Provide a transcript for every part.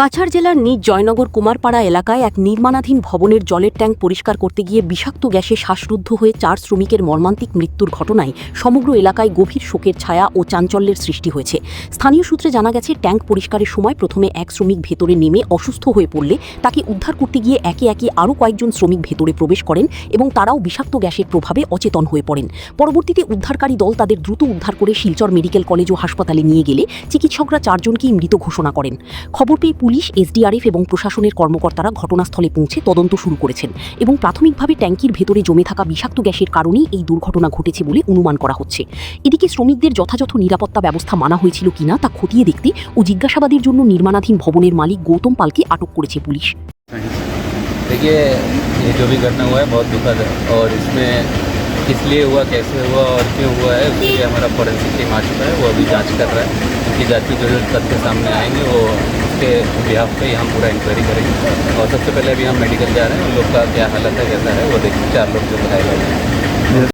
কাছাড় জেলার নিজ জয়নগর কুমারপাড়া এলাকায় এক নির্মাণাধীন ভবনের জলের ট্যাঙ্ক পরিষ্কার করতে গিয়ে বিষাক্ত গ্যাসে শ্বাসরুদ্ধ হয়ে 4 শ্রমিকের মর্মান্তিক মৃত্যুর ঘটনায় সমগ্র এলাকায় গভীর শোকের ছায়া ও চাঞ্চল্যের সৃষ্টি হয়েছে। স্থানীয় সূত্রে জানা গেছে, ট্যাঙ্ক পরিষ্কারের সময় প্রথমে এক শ্রমিক ভেতরে নেমে অসুস্থ হয়ে পড়লে তাকে উদ্ধার করতে গিয়ে একে একে আরও কয়েকজন শ্রমিক ভেতরে প্রবেশ করেন এবং তারাও বিষাক্ত গ্যাসের প্রভাবে অচেতন হয়ে পড়েন। পরবর্তীতে উদ্ধারকারী দল তাদের দ্রুত উদ্ধার করে শিলচর মেডিকেল কলেজ ও হাসপাতালে নিয়ে গেলে চিকিৎসকরা 4 জনকেই মৃত ঘোষণা করেন। খবর পেয়ে পুলিশ, এসডিআরএফ এবং প্রশাসনের কর্মকর্তারা ঘটনাস্থলে পৌঁছে তদন্ত শুরু করেছেন এবং প্রাথমিকভাবে ট্যাঙ্কির ভেতরে জমে থাকা বিষাক্ত গ্যাসের কারণেই এই দুর্ঘটনা ঘটেছে বলে অনুমান করা হচ্ছে। এদিকে শ্রমিকদের যথাযথ নিরাপত্তা ব্যবস্থা মানা হয়েছিল কিনা তা খতিয়ে দেখতে ও জিজ্ঞাসাবাদের জন্য নির্মাণাধীন ভবনের মালিক গৌতম পালকে আটক করেছে পুলিশ। देखिए, ये जो भी घटना हुआ है बहुत दुखद है और इसमें किस लिए हुआ, कैसे हुआ और क्यों हुआ है उसके लिए हमारा फॉरेंसिक टीम आ चुका है। वो अभी जांच कर रहा है। उनकी जांच जो जो तथ्य सामने आएंगे वो उसके बिहाफ पे ही हम पूरा इंक्वायरी करेंगे। और सबसे पहले अभी हम मेडिकल जा रहे हैं, उन लोग का क्या हालत है, कैसा है वो देखिए। 4 लोग जो बताए गए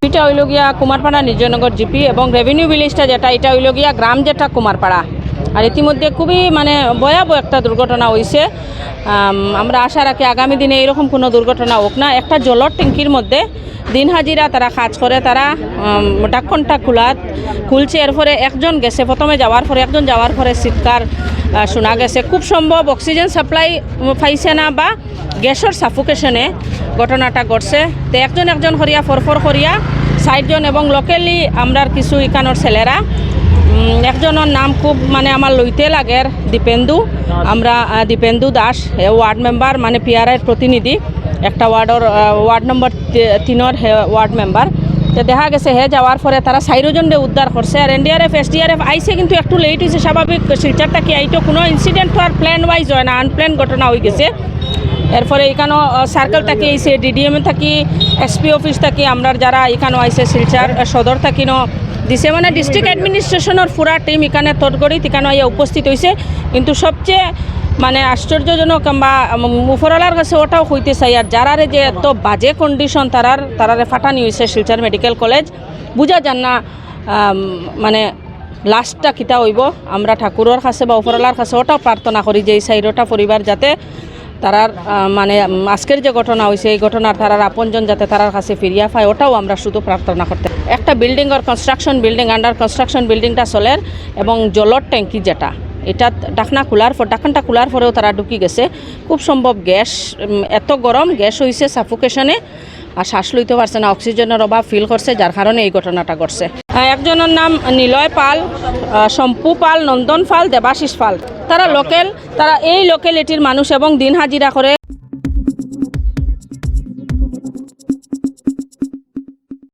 এটা হইল গিয়া কুমারপাড়া নিজনগর জিপি এবং রেভিনিউ ভিলেজটা যেটা, এটা হইল গিয়া গ্রাম যেটা কুমারপাড়া। আর ইতিমধ্যে খুবই ভয়াবহ একটা দুর্ঘটনা হয়েছে। আমরা আশা রাখি আগামী দিনে এরকম কোনো দুর্ঘটনা হোক না। একটা জলের ট্যাঙ্কির মধ্যে দিন হাজিরা তারা কাজ করে, তারা ঢাকনটা খুলছে। এরপরে একজন গেছে, প্রথমে যাওয়ার পরে চিৎকার শোনা গেছে। খুব সম্ভব অক্সিজেন সাপ্লাই পাইছে না বা গ্যাসের সাফোকেশনে ঘটনাটা ঘটছে। তো একজন করিয়া ফরফর করিয়া 60 জন এবং লোকালি আমরা কিছু ইকানোর ছেলেরা, একজনের নাম খুব আমার লইতে লাগের দীপেন্দু, আমরা দীপেন্দু দাস, ওয়ার্ড মেম্বার পিআরআইয়ের প্রতিনিধি, একটা ওয়ার্ড নম্বর 3 ওয়ার্ড মেম্বার। তো দেখা গেছে হে যাওয়ার পরে তারা 4 জনকে উদ্ধার করছে। আর এনডিআরএফ এসডিআরএফ আইসে, কিন্তু একটু লেট হয়েছে। স্বাভাবিক শিলচরটা কি আইতো কোনো ইনসিডেন্ট আর প্ল্যান ওয়াইজ হয় না, আনপ্ল্যান ঘটনা হয়ে গেছে। এরপরে এখানেও সার্কেল থাকি আইসে, ডিডিএম থাকি, এসপি অফিস থাকি, আমরা যারা এখানেও আইসে শিলচর সদর থাকিনো দিছে, ডিস্ট্রিক্ট অ্যাডমিনিস্ট্রেশনের পুরা টিম এখানে তৎগড়ি এখানে উপস্থিত হয়েছে। কিন্তু সবচেয়ে আশ্চর্যজনক বা উপরওয়ালার কাছে ওটাও হইতে চাই, আর যারারে যে এত বাজে কন্ডিশন তারারে ফাটানি হয়েছে শিলচর মেডিকেল কলেজ, বুঝা যান না লাস্টটা কিতা হইব। আমরা ঠাকুরের কাছে বা উপরওয়ালার কাছে ওটাও প্রার্থনা করি যে এই 4টা পরিবার যাতে তারার আজকের যে ঘটনা হয়েছে এই ঘটনার তারার আপনজন যাতে তারার কাছে ফিরিয়া পায়, ওটাও আমরা শুধু প্রার্থনা করতে। একটা বিল্ডিংয়ের কনস্ট্রাকশন, আন্ডার কনস্ট্রাকশন বিল্ডিংটা চলের এবং জলের ট্যাঙ্কি যেটা, এটা ঢাকনটা খোলার পরেও তারা ঢুকি গেছে। খুব সম্ভব গ্যাস, এত গরম গ্যাস হয়েছে সাফোকেশনে, আর শ্বাস লইতে পারছে না, অক্সিজেনের অভাব ফিল করছে, যার কারণে এই ঘটনাটা ঘটছে। একজনের নাম নিলয় পাল, শম্পু পাল, নন্দন পাল, দেবাশিস পাল। তারা এই লোকেলিটির মানুষ এবং দিন হাজিরা করে।